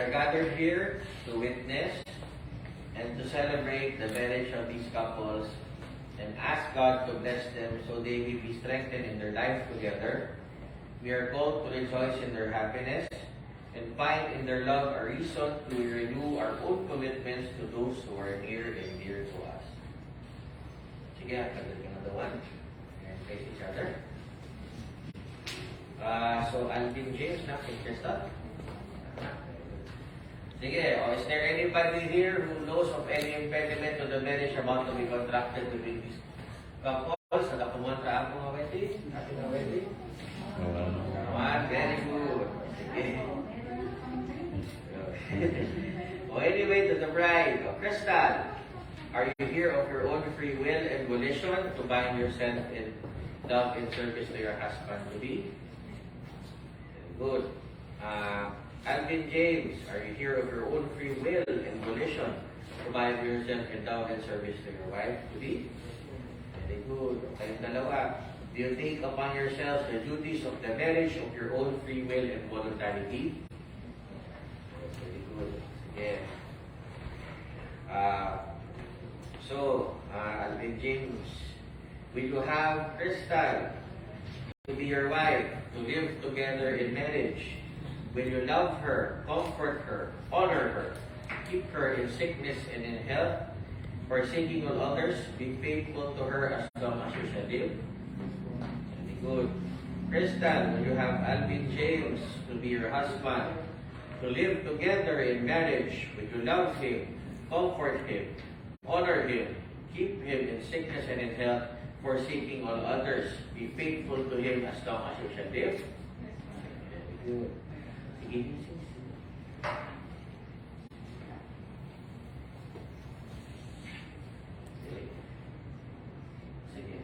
are gathered here to witness and to celebrate the marriage of these couples and ask God to bless them so they will be strengthened in their life together. We are called to rejoice in their happiness and find in their love a reason to renew our own commitments to those who are near and dear to us. Sige, another one. And face each other. So, Alvin James, na kay Crystal. Sige, is there anybody here who knows of any impediment to the marriage about to be contracted between these couples? Sa kumontra ako mga wedding? Ating mga wedding? Very good. Sige. Anyway, to the bride, Crystal, are you here of your own free will and volition to bind yourself in love and service to your husband-to-be? Good. Alvin James, are you here of your own free will and volition to bind yourself in love and service to your wife-to-be? Very good. Kayong dalawa, do you take upon yourselves the duties of the marriage of your own free will and voluntarily? Very good. Sige. Alvin James, will you have Crystal to be your wife, to live together in marriage? Will you love her, comfort her, honor her, keep her in sickness and in health, forsaking all others, be faithful to her as long as you shall live? Very good. Crystal, will you have Alvin James to be your husband, to live together in marriage? Will you love him, comfort him, honor him, keep him in sickness and in health, forsaking all others, be faithful to him as long as you shall live? Very good. Sige. Sige.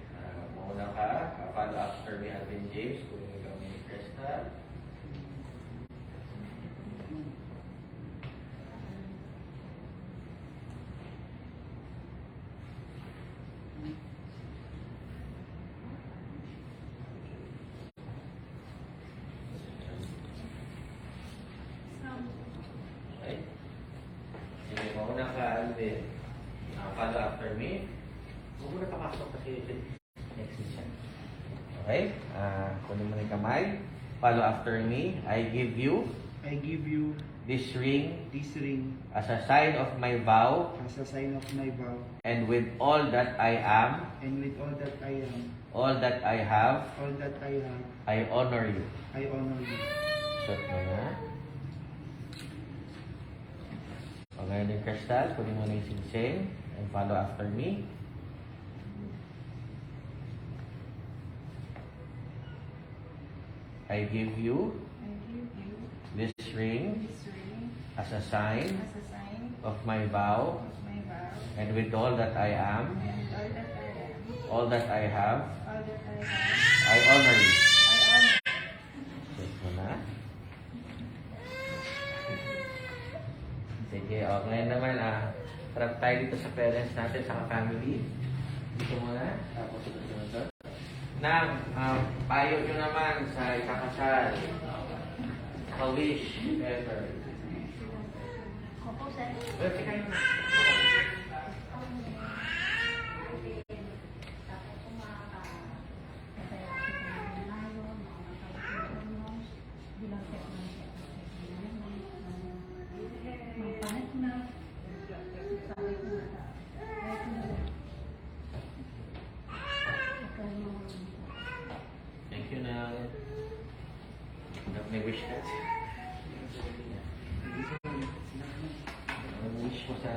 Mauna ka. Follow after me, Alvin James. Kung ikaw ni Crystal. Alvin, follow after me. Huwag mo na papasok kasi next session. Okay? Kunin mo na yung kamay. Follow after me. I give you this ring as a sign of my vow, and with all that I am, all that I have, I honor you. Shot mo na. Okay, then Crystal, kunin mo na yung singsing and follow after me. I give you this ring as a sign of my vow, and with all that I am, all that I have, I honor you. Check mo na. Sige, ngayon naman, harap tayo dito sa parents natin, sa family. Dito muna, tapos susunod. Nang, payo nyo naman sa ikakasal. Ka-wish, ever. Well, sige kayo na. Thank you na. May wish ka. Wish mo sa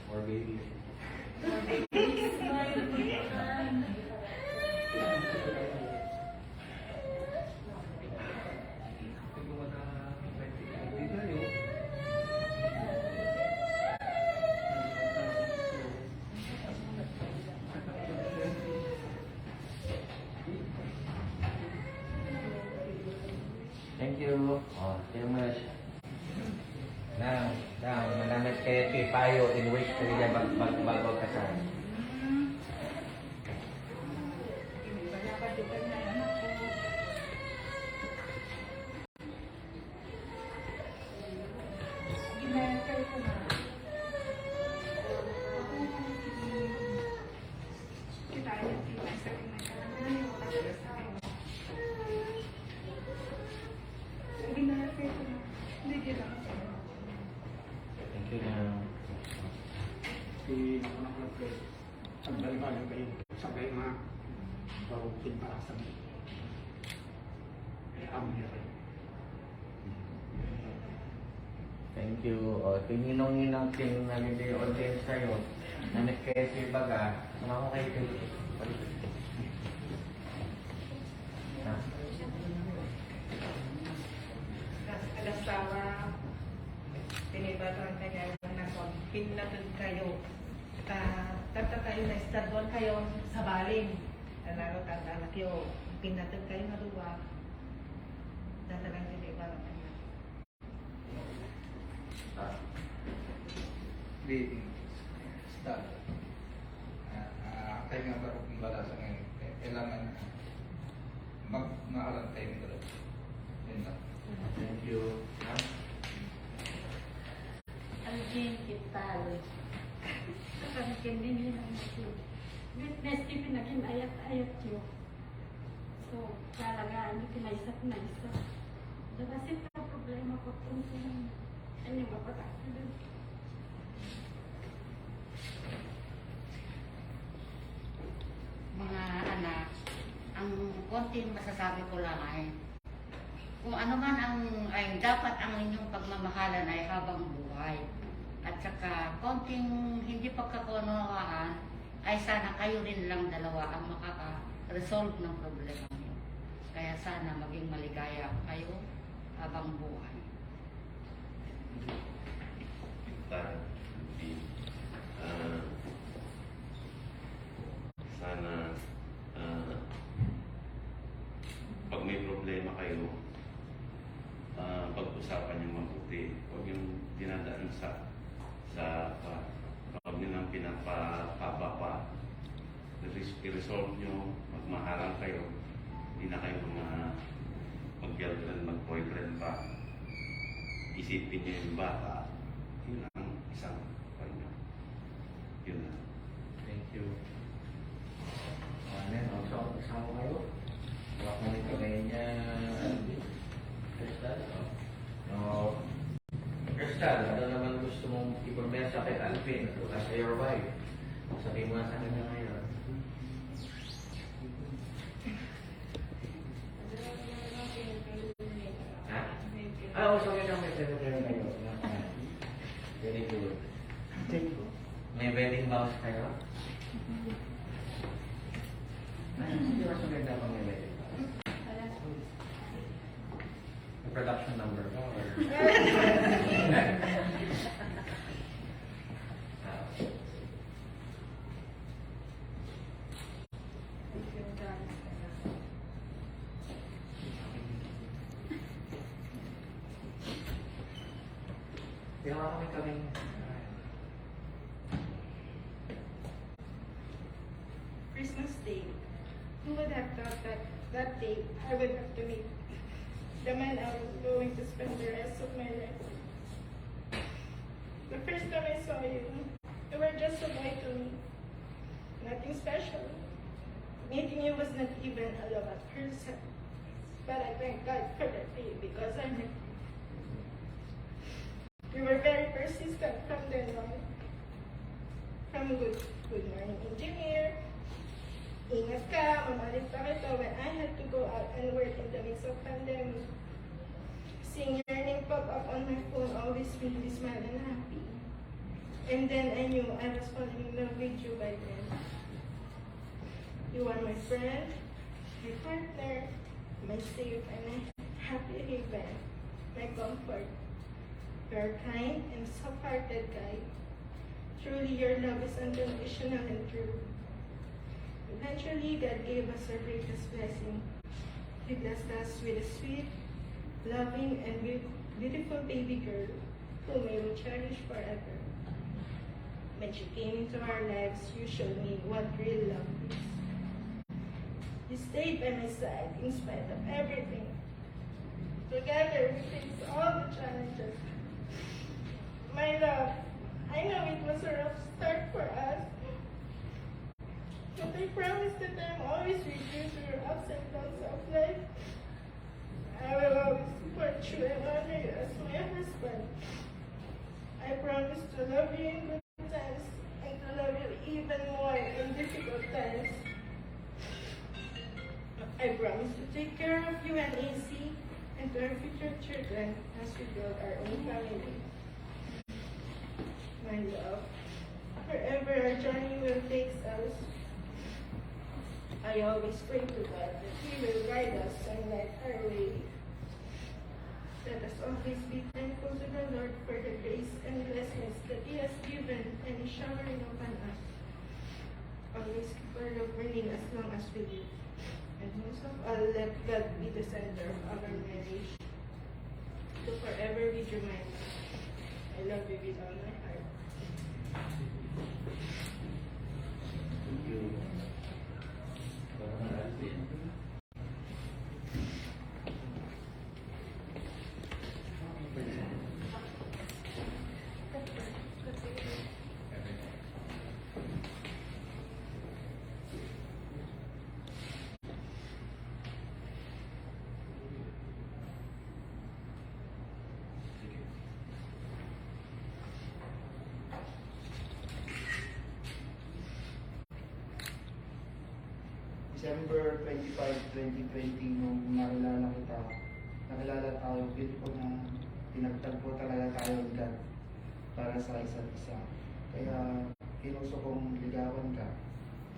or baby. Thank you. Thank you much. Manamit kayo payo in which kaya bago kasal. Thank you na. Di anak-anak ko, sagbalik-balik kayo, sabay mga bago pinparasan. Amin na kayo. Thank you. Pininong-inong nalili audience sa'yo. Namit kayo si Baga. Sama ko kayo. Alas-awa, tinibatan kayo na kon, pinatod kayo. Tata kayo na istadon kayo sa baling. Nalaro tata na kayo, pinatod kayo na luwa. Tata lang tinibatan kayo. Di start. Kayo nga bago kung balasan ngayon, kailangan maalam tayo nito. Yun lang. Thank you. Ang kita Kapag hindi nila witness di pinag-ayat-ayat yun. So, talaga, hindi pinaisap na isa. Diba sila problema ko kung ano yung mapatakalan. Mga anak, ang konting masasabi ko lang ay kung ano man ay dapat ang inyong pagmamahalan ay habang buhay. At saka konting hindi pagkakunawaan ay sana kayo rin lang dalawa ang makaka-resolve ng problema niyo. Kaya sana maging maligaya kayo habang buhay. Sana pag may problema kayo, pag-usapan yung mabuti. Huwag yung dinadaan huwag nyo nang pinapahaba pa. I-resolve nyo, magmahalan kayo. Hindi na kayo mag-girlfriend, mag-boyfriend pa. Isipin nyo yung bata. Yun ang isang kanya. Yun na. Thank you. Also, kasama kayo. Huwag mo nito ngayon niya. Crystal? Crystal, ano naman gusto mong ipromesa kay Alvin as your wife? Sabihin mo na sa kanya ngayon. Ha? So yun ang may pero kayo. Very good. May wedding vows kayo? Hindi mas maganda pang may wedding vows. May production number ba? Kaya kami Christmas Day, who would have thought that that day I would have to meet the man I was going to spend the rest of my life with? The first time I saw you, you were just a boy to me. Nothing special. Meeting you was not even a love at first sight. But I thank God for that day because I met you. You were very persistent from then on. From good morning engineer, ingat ka, mamalit pa kita when I had to go out and work in the midst of pandemic. Seeing your name pop up on my phone always made me smile and happy. And then I knew I was falling in love with you by then. You are my friend, my partner, my safe and my happy haven, my comfort. You are kind and soft-hearted guy. Truly, your love is unconditional and true. Eventually, God gave us our greatest blessing. He blessed us with a sweet, loving and beautiful baby girl whom I will cherish forever. When you came into our lives, you showed me what real love is. You stayed by my side in spite of everything. Together, we faced all the challenges. My love, I know it was a rough start for us, but I promise that I'm always with you through your ups and downs of life. I will always support you and honor you as my husband. I promise to love you in good times and to love you even more in difficult times. I promise to take care of you and AC and to our future children as we build our own family. My love, wherever our journey will take us, I always pray to God that He will guide us and light our way. Let us always be thankful to the Lord for the grace and blessings that He has given and is showering upon us. Always keep our love burning as long as we live. And most of all, let God be the center of our marriage. To forever be remind us. I love you with all my heart. Thank you. December 25, 2020, nung nakilala tayo, beautiful na pinagtagpo talaga tayo ng God para sa isa't isa. Kaya kinuso kong ligawan ka.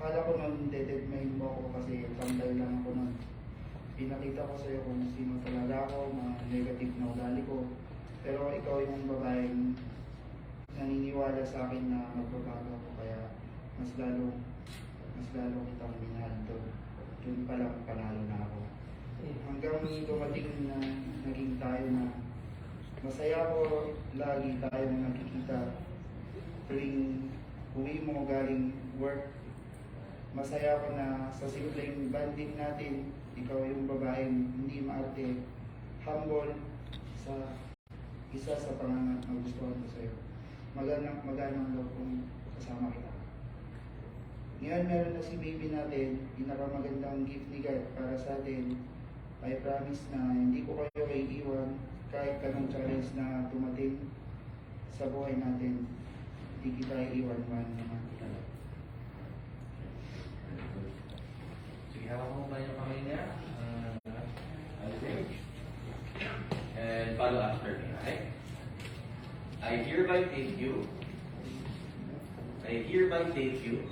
Akala ko nung dededmahin mo ako kasi tambay lang ako nun. Pinakita ko sa'yo kung sino talaga ako, mga negative na ugali ko. Pero ikaw yung babaeng naniniwala sa akin na magbabago ako, kaya mas lalo kitang minahal doon. Doon pa lang panalo na ako. Hanggang dumating na naging tayo na masaya ko lagi tayo na nakikita tuwing uwi mo galing work. Masaya ko na sa simpleng banding natin, ikaw yung babaeng hindi maarte, humble sa isa sa pangangat na gustuhan ko sa'yo. Maganang loob kong kasama kita. Ngayon meron na si baby natin, pinakamagandang gift ni God para sa atin. I promise na hindi ko kayo iiwan kahit anong challenge na dumating sa buhay natin. Hindi kita iiwan man naman. Sige, hawak mo ba yung kamay niya? Okay. And follow after me, okay? I hereby take you, I hereby take you,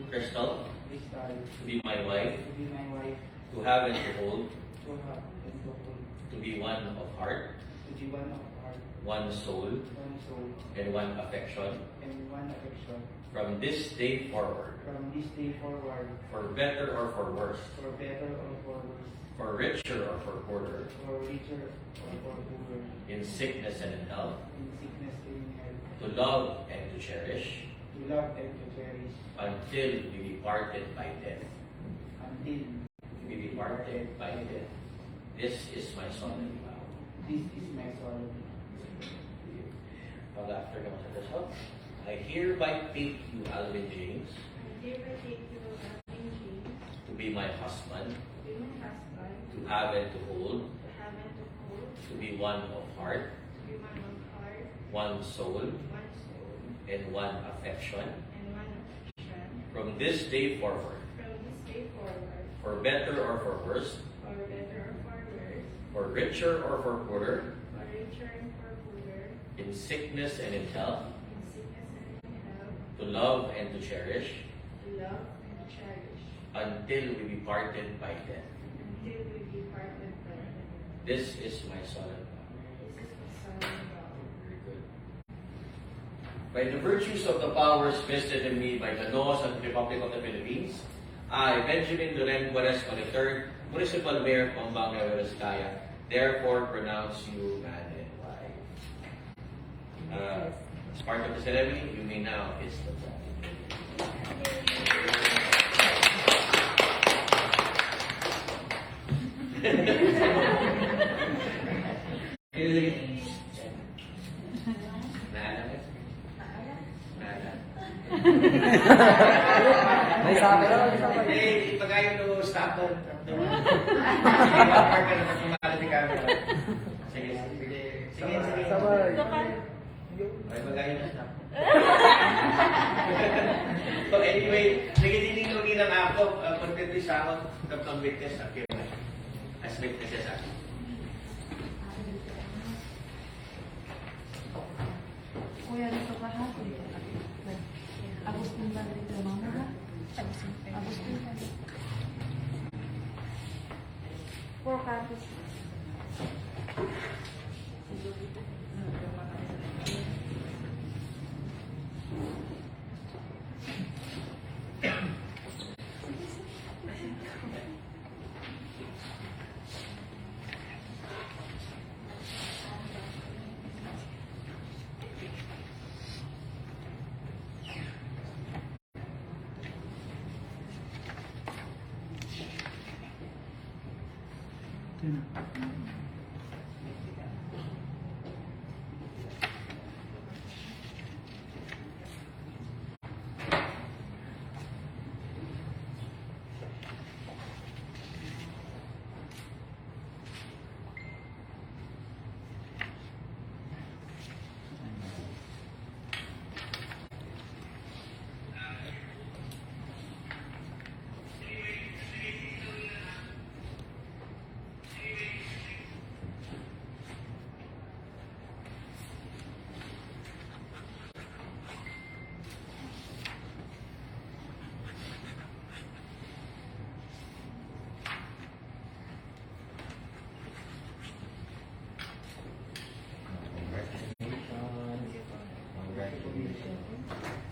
Crystal, Crystal, to be my wife, to be my wife, to have and to hold, to have and to hold, to be one of heart, to be one of heart, one soul, one soul, and one affection, and one affection. from this day forward, From this day forward, for better or for worse, for better or for worse, for richer or for poorer, for richer or for poorer, in sickness and in health, in sickness and in health, to love and to cherish, to love and to cherish, until we be parted by death. until We be parted by death. This is my solemn vow. this is my solemn. Pag after naman sa dasal, I hereby take you, Alvin James, I hereby take you, Alvin James, to be my husband, to be my husband, to have and to hold, to have and to hold, to be one of heart, to be one of heart, one soul, one soul, and one affection, and one affection. from this day forward, From this day forward, for better or for worse, for better or for worse, for richer or for poorer, for richer and for poorer, in sickness and in health, in sickness and in health, to love and to cherish, to love and to cherish, until we be parted by death. until we be parted by death. This is my solemn vow. This is the solemn vow. Very good. By the virtues of the powers vested in me by the laws of the Republic of the Philippines, I, Benjamin Loren Cuaresma III, Municipal Mayor of Pampanga, Vizcaya, therefore pronounce you man and wife. As part of the ceremony, you may now kiss the bride. May sabi na, may sabi. Hey, pagkayo to stop doon. Park ka na pag kumakalat ni camera. Sige, sige. Sige, sige. Sabay. Ay, pagkayo na stop. So anyway, nagidinig ko ng ako, content sa ako, kapag witness sa akin. As witnesses ako. Kuya, nito ka hapon. Agustin ba dito, mama ba? Agustin ba dito? 4 copies.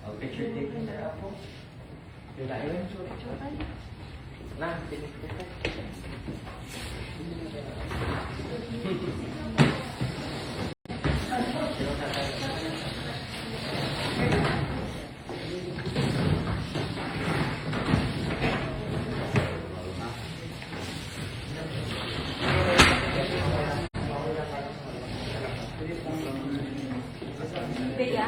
I'll picture take na ako. Yung lain. Na, Bea.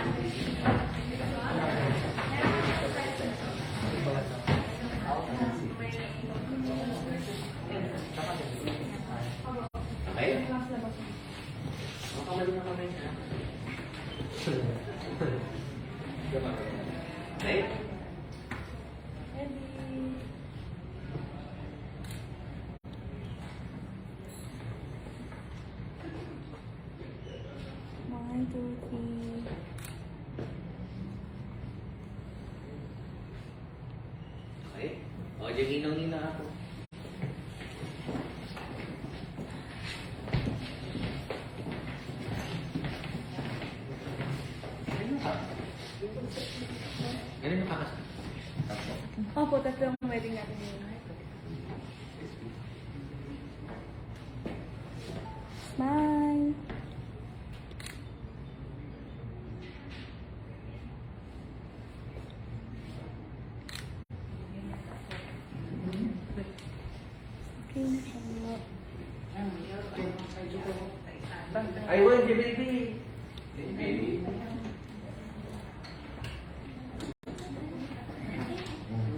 okay? Okay? One, two, three. Okay? O, dyan ginong-ina ako. Ganun yung kakasal. Tapos. Opo, tatlo ang wedding natin ngayon. Smile. I want you, baby. Baby.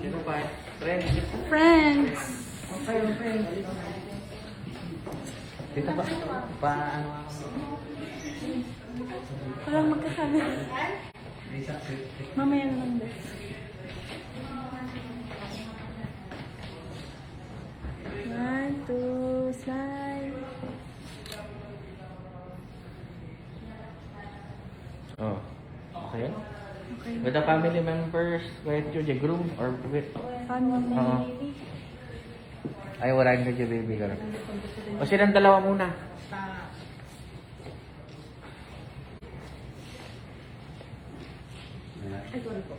Sino pa? Friend. Friends. Dito ba? Paano ako? Parang magkakabi. Mamaya na lang din. One, two, smile. Oh, okay. Okay. With the family members, with you, the groom, or with... Family. Ay, wala nyo yung baby ka. O silang dalawa muna. Ay, sorry po.